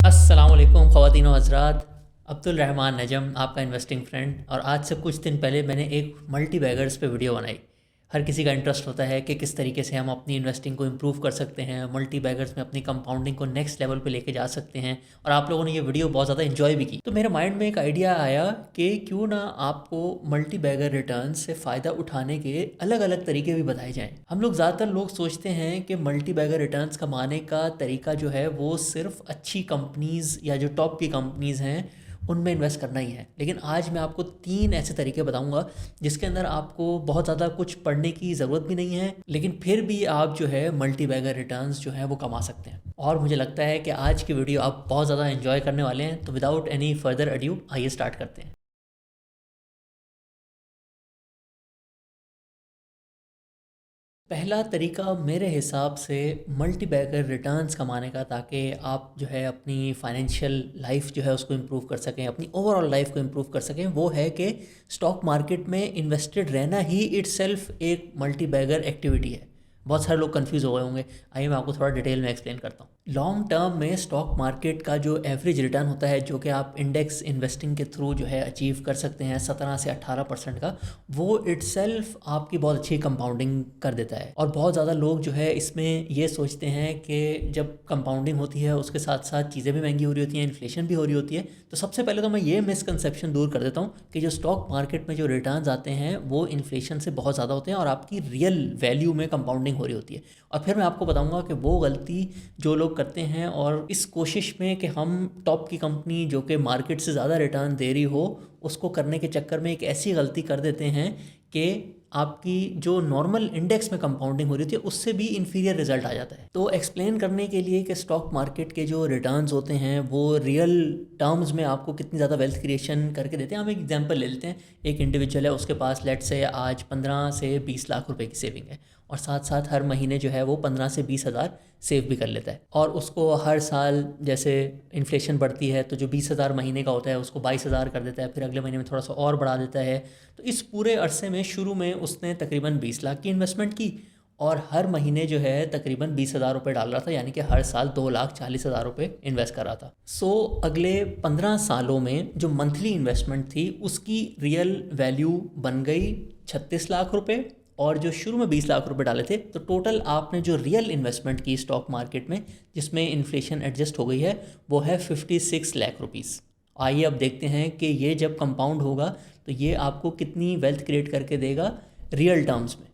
अस्सलाम वालेकुम ख़वातीन व हज़रात। अब्दुल रहमान नजम आपका इन्वेस्टिंग फ्रेंड। और आज से कुछ दिन पहले मैंने एक मल्टी बैगर्स पे वीडियो बनाई। हर किसी का इंटरेस्ट होता है कि किस तरीके से हम अपनी इन्वेस्टिंग को इम्प्रूव कर सकते हैं, मल्टी बैगर्स में अपनी कंपाउंडिंग को नेक्स्ट लेवल पे लेके जा सकते हैं। और आप लोगों ने ये वीडियो बहुत ज़्यादा इन्जॉय भी की। तो मेरे माइंड में एक आइडिया आया कि क्यों ना आपको मल्टी बैगर रिटर्न से फ़ायदा उठाने के अलग अलग तरीके भी बताए जाएँ। हम लोग ज़्यादातर लोग सोचते हैं कि मल्टी बैगर रिटर्न्स कमाने का तरीका जो है वो सिर्फ अच्छी कंपनीज़ या जो टॉप की कंपनीज़ हैं उनमें इन्वेस्ट करना ही है। लेकिन आज मैं आपको 3 ऐसे तरीके बताऊंगा जिसके अंदर आपको बहुत ज़्यादा कुछ पढ़ने की ज़रूरत भी नहीं है, लेकिन फिर भी आप जो है मल्टी बैगर रिटर्न्स जो है वो कमा सकते हैं। और मुझे लगता है कि आज की वीडियो आप बहुत ज़्यादा एंजॉय करने वाले हैं। तो विदाउट एनी फर्दर अड्यू आइए स्टार्ट करते हैं। पहला तरीका मेरे हिसाब से मल्टी बैगर रिटर्न्स कमाने का, ताकि आप जो है अपनी फाइनेंशियल लाइफ जो है उसको इम्प्रूव कर सकें, अपनी ओवरऑल लाइफ को इम्प्रूव कर सकें, वो है कि स्टॉक मार्केट में इन्वेस्टेड रहना ही इट्सेल्फ एक मल्टी बैगर एक्टिविटी है। बहुत सारे लोग कंफ्यूज हो गए होंगे। आइए मैं आपको थोड़ा डिटेल में एक्सप्लेन करता हूँ। लॉन्ग टर्म में स्टॉक मार्केट का जो एवरेज रिटर्न होता है, जो कि आप इंडेक्स इन्वेस्टिंग के थ्रू जो है अचीव कर सकते हैं 17 से 18% का, वो इट्सेल्फ आपकी बहुत अच्छी कंपाउंडिंग कर देता है। और बहुत ज़्यादा लोग जो है इसमें ये सोचते हैं कि जब कंपाउंडिंग होती है उसके साथ साथ चीज़ें भी महंगी हो रही होती हैं, इन्फ्लेशन भी हो रही होती है। तो सबसे पहले तो मैं ये मिसकंसेप्शन दूर कर देता हूँ कि जो स्टॉक मार्केट में जो रिटर्न्स आते हैं वो इन्फ्लेशन से बहुत ज़्यादा होते हैं और आपकी रियल वैल्यू में कंपाउंडिंग हो रही होती है। और फिर मैं आपको बताऊंगा कि वो गलती जो लोग करते हैं, और इस कोशिश में कि हम टॉप की कंपनी जो कि मार्केट से ज़्यादा रिटर्न दे रही हो उसको करने के चक्कर में एक ऐसी गलती कर देते हैं कि आपकी जो नॉर्मल इंडेक्स में कंपाउंडिंग हो रही थी उससे भी इन्फीरियर रिजल्ट आ जाता है। तो एक्सप्लेन करने के लिए कि स्टॉक मार्केट के जो रिटर्न्स होते हैं वो रियल टर्म्स में आपको कितनी ज़्यादा वेल्थ क्रिएशन करके देते हैं, हम एक एग्जांपल ले लेते हैं। एक इंडिविजुअल है, उसके पास लेट से आज 15 से 20 लाख रुपए की सेविंग है, और साथ साथ हर महीने जो है वो 15 से 20 हज़ार सेव भी कर लेता है। और उसको हर साल जैसे इन्फ्लेशन बढ़ती है तो जो 20 हज़ार महीने का होता है उसको 22 हज़ार कर देता है, फिर अगले महीने में थोड़ा सा और बढ़ा देता है। तो इस पूरे अरसे में शुरू में उसने तकरीबन 20 लाख की इन्वेस्टमेंट की, और हर महीने जो है तकरीबन 20 हज़ार रुपये डाल रहा था, यानी कि हर साल 2,40,000 रुपये इन्वेस्ट कर रहा था। अगले 15 सालों में जो मंथली इन्वेस्टमेंट थी उसकी रियल वैल्यू बन गई 36 लाख रुपये। और जो शुरू में 20 लाख रुपए डाले थे, तो टोटल आपने जो रियल इन्वेस्टमेंट की स्टॉक मार्केट में जिसमें इन्फ्लेशन एडजस्ट हो गई है वो है 56 लाख रुपीज़। आइए अब देखते हैं कि ये जब कंपाउंड होगा तो ये आपको कितनी वेल्थ क्रिएट करके देगा रियल टर्म्स में।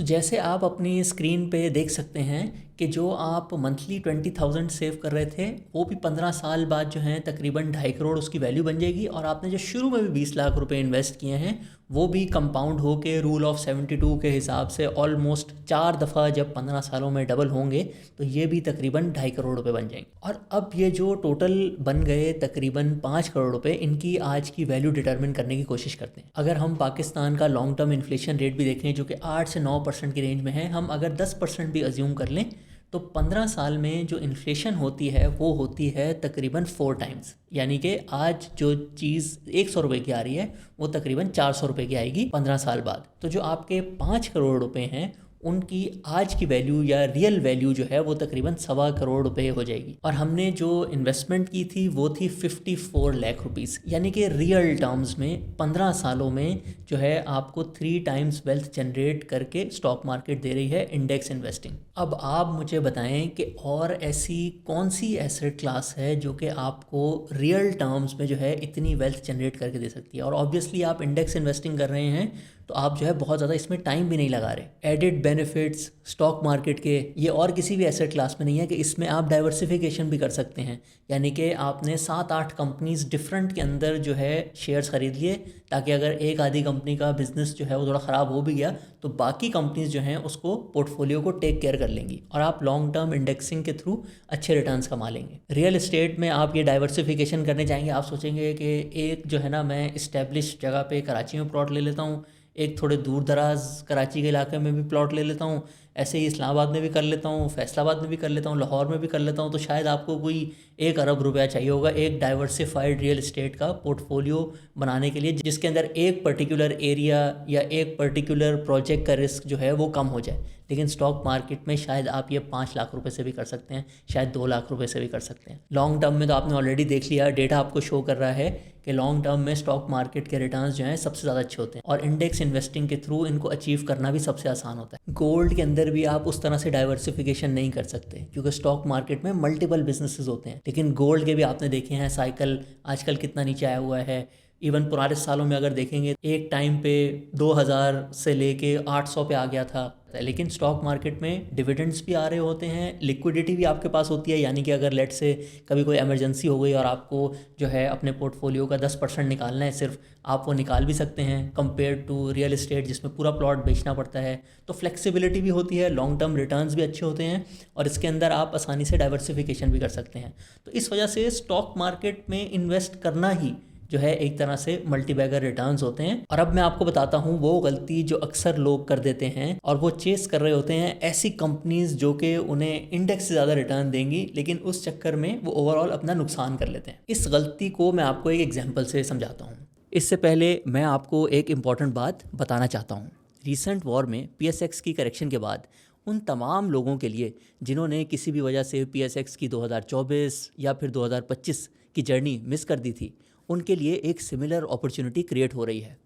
जैसे आप अपनी स्क्रीन पे देख सकते हैं कि जो आप मंथली 20,000 सेव कर रहे थे वो भी 15 साल बाद जो है तकरीबन 2.5 करोड़ उसकी वैल्यू बन जाएगी। और आपने जो शुरू में भी 20 लाख रुपए इन्वेस्ट किए हैं वो भी कंपाउंड हो के रूल ऑफ 72 के हिसाब से ऑलमोस्ट 4 दफ़ा जब 15 सालों में डबल होंगे तो ये भी तकरीबन 2.5 करोड़ रुपए बन जाएंगे। और अब ये जो टोटल बन गए तकरीबन 5 करोड़ रुपए, इनकी आज की वैल्यू डिटरमिन करने की कोशिश करते हैं। अगर हम पाकिस्तान का लॉन्ग टर्म इन्फ्लेशन रेट भी देखें जो कि 8 से 9% की रेंज में है, हम अगर 10% भी अज्यूम कर लें तो 15 साल में जो इन्फ्लेशन होती है वो होती है तकरीबन 4 टाइम्स। यानी कि आज जो चीज़ 100 रुपये की आ रही है वो तकरीबन 400 रुपये की आएगी 15 साल बाद। तो जो आपके 5 करोड़ रुपए हैं उनकी आज की वैल्यू या रियल वैल्यू जो है वो तकरीबन 1.25 करोड़ रुपए हो जाएगी। और हमने जो इन्वेस्टमेंट की थी वो थी 54 लाख रुपीज़, यानी कि रियल टर्म्स में 15 सालों में जो है आपको 3 टाइम्स वेल्थ जनरेट करके स्टॉक मार्केट दे रही है इंडेक्स इन्वेस्टिंग। अब आप मुझे बताएं कि और ऐसी कौन सी एसेट क्लास है जो कि आपको रियल टर्म्स में जो है इतनी वेल्थ जनरेट करके दे सकती है। और ऑब्वियसली आप इंडेक्स इन्वेस्टिंग कर रहे हैं तो आप जो है बहुत ज़्यादा इसमें टाइम भी नहीं लगा रहे। एडिड बेनिफिट्स स्टॉक मार्केट के ये और किसी भी एसेट क्लास में नहीं है कि इसमें आप डाइवर्सिफिकेशन भी कर सकते हैं। यानी कि आपने 7-8 कंपनीज डिफरेंट के अंदर जो है शेयर्स खरीद लिए, ताकि अगर एक आधी कंपनी का बिजनेस जो है वो थोड़ा ख़राब हो भी गया तो बाकी कंपनीज जो हैं उसको पोर्टफोलियो को टेक केयर कर लेंगी और आप लॉन्ग टर्म इंडेक्सिंग के थ्रू अच्छे रिटर्न्स कमा लेंगे। रियल एस्टेट में आप ये डाइवर्सिफिकेशन करने जाएंगे, आप सोचेंगे कि एक जो है ना मैं इस्टेब्लिश जगह पे कराची में प्लॉट ले लेता हूँ, एक थोड़े दूर दराज कराची के इलाके में भी प्लॉट ले लेता हूँ, ऐसे ही इस्लामाबाद में भी कर लेता हूँ, फैसलाबाद में भी कर लेता हूँ, लाहौर में भी कर लेता हूँ, तो शायद आपको कोई 1 अरब रुपया चाहिए होगा एक डाइवर्सिफाइड रियल इस्टेट का पोर्टफोलियो बनाने के लिए, जिसके अंदर एक पर्टिकुलर एरिया या एक पर्टिकुलर प्रोजेक्ट का रिस्क जो है वो कम हो जाए। लेकिन स्टॉक मार्केट में शायद आप ये 5 लाख रुपए से भी कर सकते हैं, शायद 2 लाख रुपए से भी कर सकते हैं। लॉन्ग टर्म में तो आपने ऑलरेडी देख लिया, डेटा आपको शो कर रहा है कि लॉन्ग टर्म में स्टॉक मार्केट के रिटर्न्स जो हैं सबसे ज़्यादा अच्छे होते हैं, और इंडेक्स इन्वेस्टिंग के थ्रू इनको अचीव करना भी सबसे आसान होता है। गोल्ड के अंदर भी आप उस तरह से डाइवर्सिफिकेशन नहीं कर सकते, क्योंकि स्टॉक मार्केट में मल्टीपल बिजनेसेस होते हैं। लेकिन गोल्ड के भी आपने देखे हैं साइकिल आजकल कितना नीचे आया हुआ है। इवन पुराने सालों में अगर देखेंगे, एक टाइम पे 2000 से लेके 800 पे आ गया था। लेकिन स्टॉक मार्केट में डिविडेंड्स भी आ रहे होते हैं, लिक्विडिटी भी आपके पास होती है, यानी कि अगर लेट से कभी कोई इमरजेंसी हो गई और आपको जो है अपने पोर्टफोलियो का 10% निकालना है सिर्फ, आप वो निकाल भी सकते हैं, कंपेयर टू रियल इस्टेट जिसमें पूरा प्लॉट बेचना पड़ता है। तो फ्लेक्सिबिलिटी भी होती है, लॉन्ग टर्म रिटर्न्स भी अच्छे होते हैं, और इसके अंदर आप आसानी से डाइवर्सिफिकेशन भी कर सकते हैं। तो इस वजह से स्टॉक मार्केट में इन्वेस्ट करना ही जो है एक तरह से मल्टी बैगर रिटर्न्स होते हैं। और अब मैं आपको बताता हूँ वो गलती जो अक्सर लोग कर देते हैं, और वो चेस कर रहे होते हैं ऐसी कंपनीज जो कि उन्हें इंडेक्स से ज़्यादा रिटर्न देंगी, लेकिन उस चक्कर में वो ओवरऑल अपना नुकसान कर लेते हैं। इस गलती को मैं आपको एक एग्जाम्पल से समझाता हूँ। इससे पहले मैं आपको एक इम्पॉर्टेंट बात बताना चाहता हूँ। रिसेंट वॉर में PSX की करेक्शन के बाद उन तमाम लोगों के लिए जिन्होंने किसी भी वजह से PSX की 2024 या फिर 2025 की जर्नी मिस कर दी थी, उनके लिए एक सिमिलर अपॉर्चुनिटी क्रिएट हो रही है।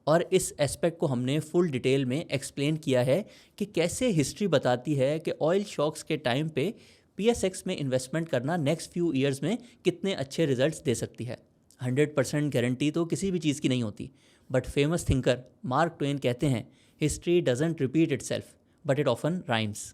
और इस एस्पेक्ट को हमने फुल डिटेल में एक्सप्लेन किया है कि कैसे हिस्ट्री बताती है कि ऑयल शॉक्स के टाइम पे PSX में इन्वेस्टमेंट करना नेक्स्ट फ्यू ईयर्स में कितने अच्छे रिजल्ट्स दे सकती है। 100% गारंटी तो किसी भी चीज़ की नहीं होती, but famous thinker mark Twain कहते हैं, history doesn't repeat itself but it often rhymes.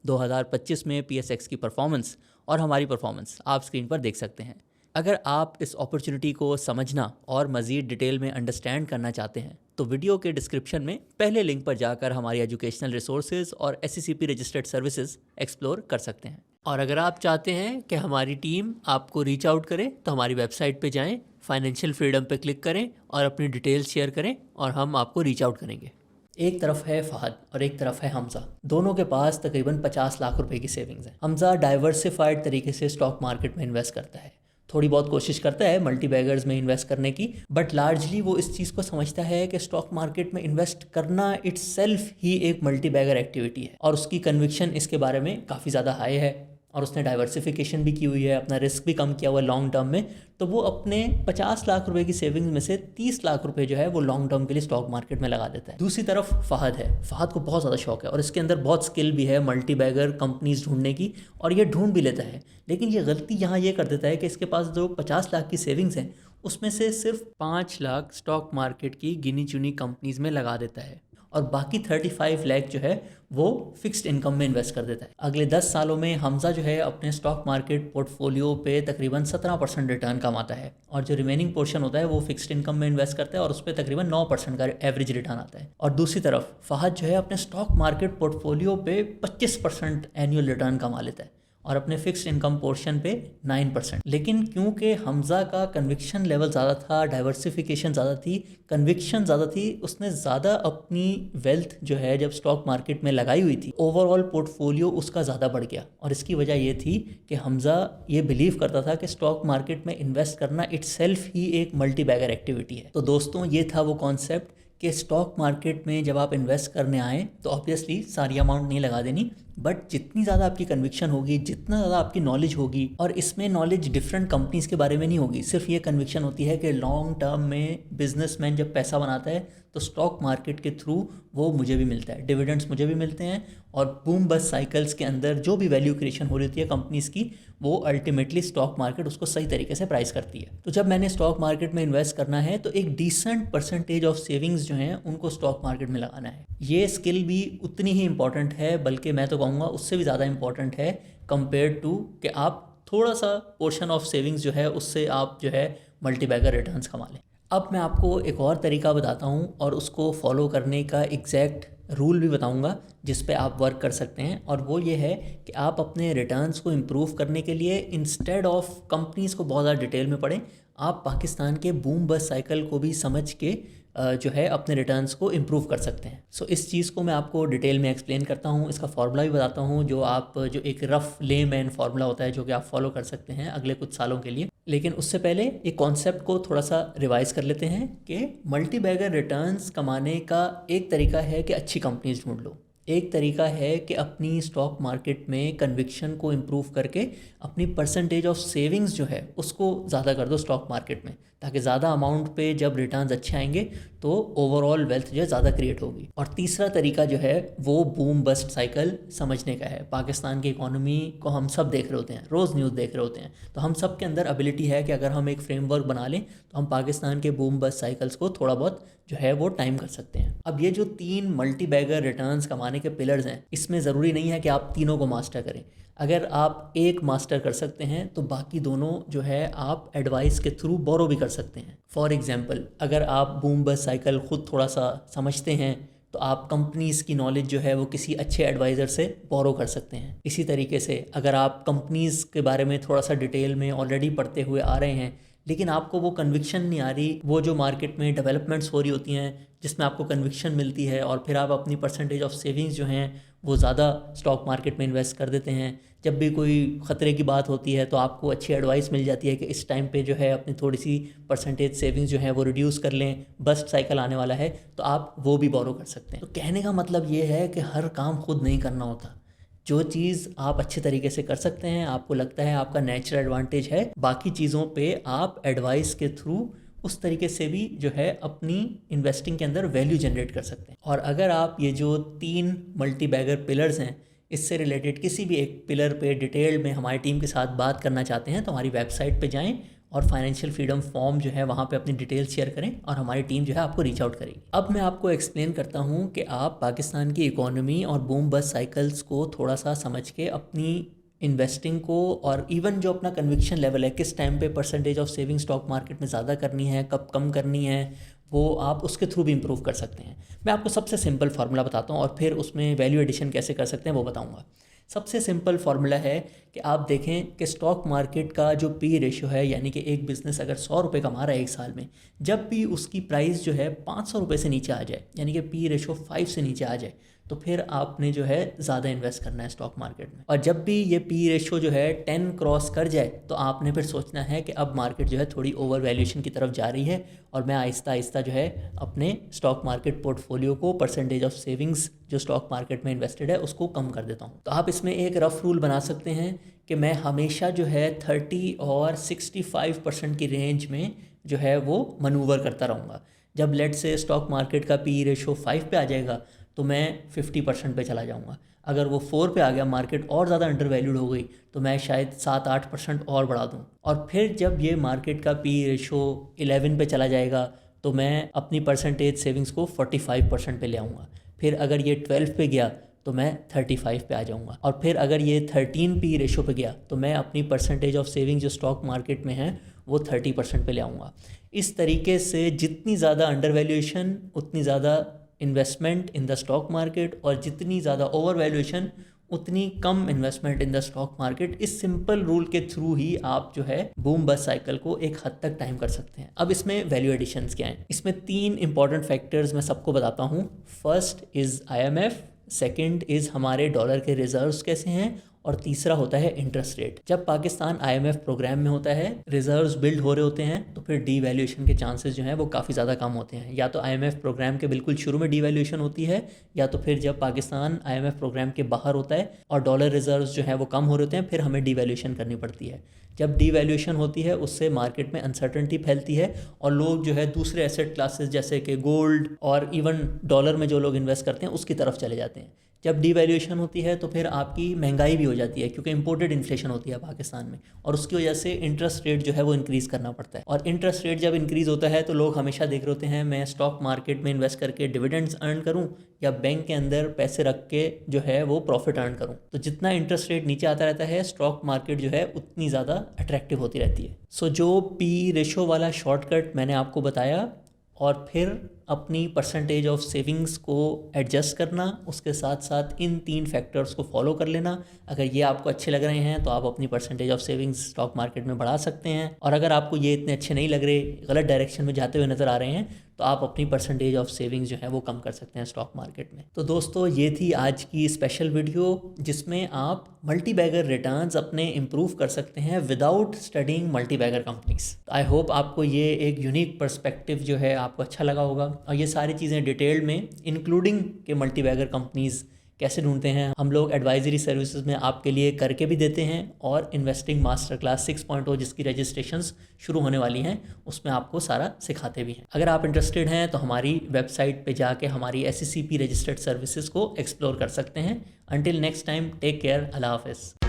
2025 में PSX की परफॉर्मेंस और हमारी परफॉर्मेंस आप स्क्रीन पर देख सकते हैं। अगर आप इस अपॉर्चुनिटी को समझना और मज़ीद डिटेल में अंडरस्टैंड करना चाहते हैं, तो वीडियो के डिस्क्रिप्शन में पहले लिंक पर जाकर हमारी एजुकेशनल रिसोर्सेज और SECP रजिस्टर्ड सर्विसेज एक्सप्लोर कर सकते हैं। और अगर आप चाहते हैं कि हमारी टीम आपको रीच आउट करे, तो हमारी वेबसाइट पे जाएं, फाइनेंशियल फ्रीडम पे क्लिक करें और अपनी डिटेल्स शेयर करें, और हम आपको रीच आउट करेंगे। एक तरफ है फहद और एक तरफ है हमजा। दोनों के पास तकरीबन 50 लाख रुपए की सेविंग्स हैं। हमजा डाइवर्सिफाइड तरीके से स्टॉक मार्केट में इन्वेस्ट करता है, थोड़ी बहुत कोशिश करता है मल्टी बैगर्स में इन्वेस्ट करने की, बट लार्जली वो इस चीज़ को समझता है कि स्टॉक मार्केट में इन्वेस्ट करना इट्सेल्फ ही एक मल्टी बैगर एक्टिविटी है, और उसकी कन्विक्शन इसके बारे में काफ़ी ज़्यादा हाई है, और उसने डाइवर्सिफिकेशन भी की हुई है, अपना रिस्क भी कम किया हुआ है लॉन्ग टर्म में। तो वो अपने 50 लाख रुपए की सेविंग्स में से 30 लाख रुपए जो है वो लॉन्ग टर्म के लिए स्टॉक मार्केट में लगा देता है। दूसरी तरफ फहद है, फहद को बहुत ज़्यादा शौक है और इसके अंदर बहुत स्किल भी है मल्टी बैगर कंपनीज ढूंढने की, और ये ढूंढ भी लेता है। लेकिन ये गलती यहाँ ये कर देता है कि इसके पास जो 50 लाख की सेविंग्स हैं उसमें से सिर्फ 5 लाख स्टॉक मार्केट की गिनी चुनी कंपनीज में लगा देता है, और बाकी 35 लाख जो है वो फिक्स्ड इनकम में इन्वेस्ट कर देता है। अगले 10 सालों में हमजा जो है अपने स्टॉक मार्केट पोर्टफोलियो पे तकरीबन 17% रिटर्न कमाता है, और जो रिमेनिंग पोर्शन होता है वो फिक्स्ड इनकम में इन्वेस्ट करता है, और उस पर तकरीबन 9% का एवरेज रिटर्न आता है। और दूसरी तरफ फहद जो है अपने स्टॉक मार्केट पोर्टफोलियो पे 25% एनुअल रिटर्न कमा लेता है, और अपने फिक्स्ड इनकम पोर्शन पे 9%। लेकिन क्योंकि हमजा का कन्विक्शन लेवल ज़्यादा था, डाइवर्सिफिकेशन ज़्यादा थी, कन्विक्शन ज़्यादा थी, उसने ज़्यादा अपनी वेल्थ जो है जब स्टॉक मार्केट में लगाई हुई थी, ओवरऑल पोर्टफोलियो उसका ज़्यादा बढ़ गया। और इसकी वजह ये थी कि हमजा ये बिलीव करता था कि स्टॉक मार्केट में इन्वेस्ट करना इट्सेल्फ ही एक मल्टी बैगर एक्टिविटी है। तो दोस्तों, ये था वो कॉन्सेप्ट कि स्टॉक मार्केट में जब आप इन्वेस्ट करने आएँ तो ऑब्वियसली सारी अमाउंट नहीं लगा देनी, बट जितनी ज़्यादा आपकी कन्विक्शन होगी, जितना ज़्यादा आपकी नॉलेज होगी, और इसमें नॉलेज डिफरेंट कंपनीज़ के बारे में नहीं होगी, सिर्फ ये कन्विक्शन होती है कि लॉन्ग टर्म में बिजनेसमैन जब पैसा बनाता है तो स्टॉक मार्केट के थ्रू वो मुझे भी मिलता है, डिविडेंड्स मुझे भी मिलते हैं, और बूम बस साइकिल्स के अंदर जो भी वैल्यू क्रिएशन हो रही है कंपनीज़ की, वो अल्टीमेटली स्टॉक मार्केट उसको सही तरीके से प्राइस करती है। तो जब मैंने स्टॉक मार्केट में इन्वेस्ट करना है तो एक डिसेंट परसेंटेज ऑफ सेविंग्स जो हैं उनको स्टॉक मार्केट में लगाना है। ये स्किल भी उतनी ही इंपॉर्टेंट है, बल्कि मैं तो कहूँगा उससे भी ज़्यादा इंपॉर्टेंट है कंपेयर टू कि आप थोड़ा सा पोर्शन ऑफ सेविंग्स जो है उससे आप जो है मल्टी बैगर रिटर्न्स कमा लें। अब मैं आपको एक और तरीका बताता हूँ और उसको फॉलो करने का एग्जैक्ट रूल भी बताऊँगा जिस पे आप वर्क कर सकते हैं, और वो ये है कि आप अपने रिटर्न्स को इम्प्रूव करने के लिए इंस्टेड ऑफ कंपनीज़ को बहुत ज़्यादा डिटेल में पढ़ें, आप पाकिस्तान के बूम बस्ट साइकिल को भी समझ के जो है अपने रिटर्न्स को इम्प्रूव कर सकते हैं। सो इस चीज़ को मैं आपको डिटेल में एक्सप्लेन करता हूँ, इसका फार्मूला भी बताता हूँ जो एक रफ ले मैन फार्मूला होता है जो कि आप फॉलो कर सकते हैं अगले कुछ सालों के लिए। लेकिन उससे पहले एक कॉन्सेप्ट को थोड़ा सा रिवाइज कर लेते हैं कि मल्टी बैगर रिटर्न्स कमाने का एक तरीका है कि अच्छी कंपनीज ढूंढ लो, एक तरीका है कि अपनी स्टॉक मार्केट में कन्विक्शन को इम्प्रूव करके अपनी परसेंटेज ऑफ सेविंग्स जो है उसको ज़्यादा कर दो स्टॉक मार्केट में, ताकि ज़्यादा अमाउंट पे जब रिटर्न्स अच्छे आएंगे तो ओवरऑल वेल्थ जो है ज़्यादा क्रिएट होगी। और तीसरा तरीका जो है वो बूम बस्ट साइकिल समझने का है। पाकिस्तान की इकोनॉमी को हम सब देख रहे होते हैं, रोज़ न्यूज़ देख रहे होते हैं, तो हम सब के अंदर एबिलिटी है कि अगर हम एक फ्रेमवर्क बना लें तो हम पाकिस्तान के बूम बस्ट साइकिल्स को थोड़ा बहुत जो है वो टाइम कर सकते हैं। अब ये जो 3 मल्टी बैगर रिटर्न्स कमाने के पिलर्स हैं, इसमें ज़रूरी नहीं है कि आप तीनों को मास्टर करें। अगर आप एक मास्टर कर सकते हैं तो बाकी दोनों जो है आप एडवाइस के थ्रू बोरो भी कर सकते हैं। फॉर एग्जांपल, अगर आप बूम बस्ट साइकिल खुद थोड़ा सा समझते हैं तो आप कंपनीज़ की नॉलेज जो है वो किसी अच्छे एडवाइज़र से बोरो कर सकते हैं। इसी तरीके से अगर आप कंपनीज़ के बारे में थोड़ा सा डिटेल में ऑलरेडी पढ़ते हुए आ रहे हैं लेकिन आपको वो कन्विक्शन नहीं आ रही, वो जो मार्केट में डेवलपमेंट्स हो रही होती हैं जिसमें आपको कन्विक्शन मिलती है और फिर आप अपनी परसेंटेज ऑफ सेविंग्स जो हैं वो ज़्यादा स्टॉक मार्केट में इन्वेस्ट कर देते हैं, जब भी कोई ख़तरे की बात होती है तो आपको अच्छी एडवाइस मिल जाती है कि इस टाइम पे जो है अपनी थोड़ी सी परसेंटेज सेविंग्स जो है वो रिड्यूस कर लें, बस्ट साइकिल आने वाला है, तो आप वो भी बोरो कर सकते हैं। तो कहने का मतलब ये है कि हर काम खुद नहीं करना होता। जो चीज़ आप अच्छे तरीके से कर सकते हैं, आपको लगता है आपका नेचुरल एडवांटेज है, बाकी चीज़ों पे आप एडवाइस के थ्रू उस तरीके से भी जो है अपनी इन्वेस्टिंग के अंदर वैल्यू जनरेट कर सकते हैं। और अगर आप ये जो 3 मल्टी बैगर पिलर्स हैं इससे रिलेटेड किसी भी एक पिलर पे डिटेल में हमारी टीम के साथ बात करना चाहते हैं तो हमारी वेबसाइट पे जाएं और फाइनेंशियल फ्रीडम फॉर्म जो है वहाँ पे अपनी डिटेल शेयर करें और हमारी टीम जो है आपको रीच आउट करेगी। अब मैं आपको एक्सप्लेन करता हूँ कि आप पाकिस्तान की इकोनॉमी और बूम बस्ट साइकिल्स को थोड़ा सा समझ के अपनी इन्वेस्टिंग को और इवन जो अपना कन्विक्शन लेवल है, किस टाइम पे percentage of saving stock market में ज़्यादा करनी है, कब कम करनी है, वो आप उसके थ्रू भी इम्प्रूव कर सकते हैं। मैं आपको सबसे सिंपल फार्मूला बताता हूँ और फिर उसमें वैल्यू एडिशन कैसे कर सकते हैं वो बताऊँगा। सबसे सिंपल फार्मूला है कि आप देखें कि स्टॉक मार्केट का जो पी रेशियो है, यानी कि एक बिज़नेस अगर 100 रुपये कमा रहा है एक साल में, जब भी उसकी प्राइस जो है 500 रुपये से नीचे आ जाए, यानी कि पी रेशियो 5 से नीचे आ जाए, तो फिर आपने जो है ज़्यादा इन्वेस्ट करना है स्टॉक मार्केट में। और जब भी ये पी रेशियो जो है 10 क्रॉस कर जाए तो आपने फिर सोचना है कि अब मार्केट जो है थोड़ी ओवर वैल्यूएशन की तरफ जा रही है और मैं आहिस्ता आहिस्ता जो है अपने स्टॉक मार्केट पोर्टफोलियो को परसेंटेज ऑफ सेविंग्स जो स्टॉक मार्केट में इन्वेस्टेड है उसको कम कर देता हूँ। तो आप इसमें एक रफ रूल बना सकते हैं कि मैं हमेशा जो है 30 और 65% की रेंज में जो है वो मनूवर करता रहूँगा। जब लेट से स्टॉक मार्केट का पी रेशो 5 पे आ जाएगा तो मैं 50% पे चला जाऊँगा। अगर वो 4 पे आ गया, मार्केट और ज़्यादा अंडर वैल्यूड हो गई, तो मैं शायद 7-8% और बढ़ा दूँ। और फिर जब ये मार्केट का पी रेशो 11 पे चला जाएगा तो मैं अपनी परसेंटेज सेविंग्स को 45% पे ले आऊँगा। फिर अगर ये 12 पे गया तो मैं 35 पे आ जाऊँगा। और फिर अगर ये 13 पी रेशो पे गया तो मैं अपनी परसेंटेज ऑफ सेविंग जो स्टॉक मार्केट में है वो 30% पे ले आऊँगा। इस तरीके से जितनी ज़्यादा अंडर वैल्यूएशन उतनी ज़्यादा investment in the stock market, और जितनी ज़्यादा ओवर वैल्यूएशन उतनी कम investment in the stock market. इस सिंपल रूल के थ्रू ही आप जो है बूम बस्ट साइकिल को एक हद तक टाइम कर सकते हैं। अब इसमें वैल्यू एडिशंस क्या हैं? इसमें 3 इंपॉर्टेंट फैक्टर्स मैं सबको बताता हूँ। First is IMF, second is हमारे डॉलर के रिजर्व्स कैसे हैं, और तीसरा होता है इंटरेस्ट रेट। जब पाकिस्तान IMF प्रोग्राम में होता है, रिजर्व्स बिल्ड हो रहे होते हैं, तो फिर डीवैल्यूएशन के चांसेस जो हैं वो काफ़ी ज़्यादा कम होते हैं। या तो IMF प्रोग्राम के बिल्कुल शुरू में डीवैल्यूएशन होती है, या तो फिर जब पाकिस्तान IMF प्रोग्राम के बाहर होता है और डॉलर रिजर्व्स जो हैं वो कम हो रहे होते हैं, फिर हमें डीवैल्यूएशन करनी पड़ती है। जब डीवैल्यूएशन होती है उससे मार्केट में अनसर्टेनिटी फैलती है और लोग जो है दूसरे एसेट क्लासेस जैसे कि गोल्ड और इवन डॉलर में जो लोग इन्वेस्ट करते हैं उसकी तरफ चले जाते हैं। जब डिवैल्यूएशन होती है तो फिर आपकी महंगाई भी हो जाती है, क्योंकि इंपोर्टेड इन्फ्लेशन होती है पाकिस्तान में, और उसकी वजह से इंटरेस्ट रेट जो है वो इंक्रीज़ करना पड़ता है। और इंटरेस्ट रेट जब इंक्रीज़ होता है तो लोग हमेशा देख रहे होते हैं मैं स्टॉक मार्केट में इन्वेस्ट करके डिविडेंड्स अर्न करूँ या बैंक के अंदर पैसे रख के जो है वो प्रॉफिट अर्न करूँ। तो जितना इंटरेस्ट रेट नीचे आता रहता है स्टॉक मार्केट जो है उतनी ज़्यादा अट्रैक्टिव होती रहती है। सो जो पी रेशो वाला शॉर्टकट मैंने आपको बताया, और फिर अपनी परसेंटेज ऑफ सेविंग्स को एडजस्ट करना, उसके साथ साथ इन 3 फैक्टर्स को फॉलो कर लेना। अगर ये आपको अच्छे लग रहे हैं तो आप अपनी percentage of savings stock market में बढ़ा सकते हैं, और अगर आपको ये इतने अच्छे नहीं लग रहे, गलत डायरेक्शन में जाते हुए नज़र आ रहे हैं, तो आप अपनी परसेंटेज ऑफ सेविंग्स जो है वो कम कर सकते हैं स्टॉक मार्केट में। तो दोस्तों ये थी आज की स्पेशल वीडियो जिसमें आप मल्टी बैगर रिटर्न्स अपने इम्प्रूव कर सकते हैं without studying multi bagger companies. I hope आपको ये एक यूनिक पर्सपेक्टिव जो है आपको अच्छा लगा होगा, और ये सारी चीज़ें डिटेल्ड में इंक्लूडिंग के मल्टी बैगर कंपनीज कैसे ढूंढते हैं हम लोग एडवाइजरी सर्विसेज में आपके लिए करके भी देते हैं, और इन्वेस्टिंग मास्टर क्लास 6.0 जिसकी रजिस्ट्रेशंस शुरू होने वाली हैं उसमें आपको सारा सिखाते भी हैं। अगर आप इंटरेस्टेड हैं तो हमारी वेबसाइट पे जाके हमारी SECP रजिस्टर्ड सर्विसेज को एक्सप्लोर कर सकते हैं। Until next time, take care, अल्लाह हाफिज़।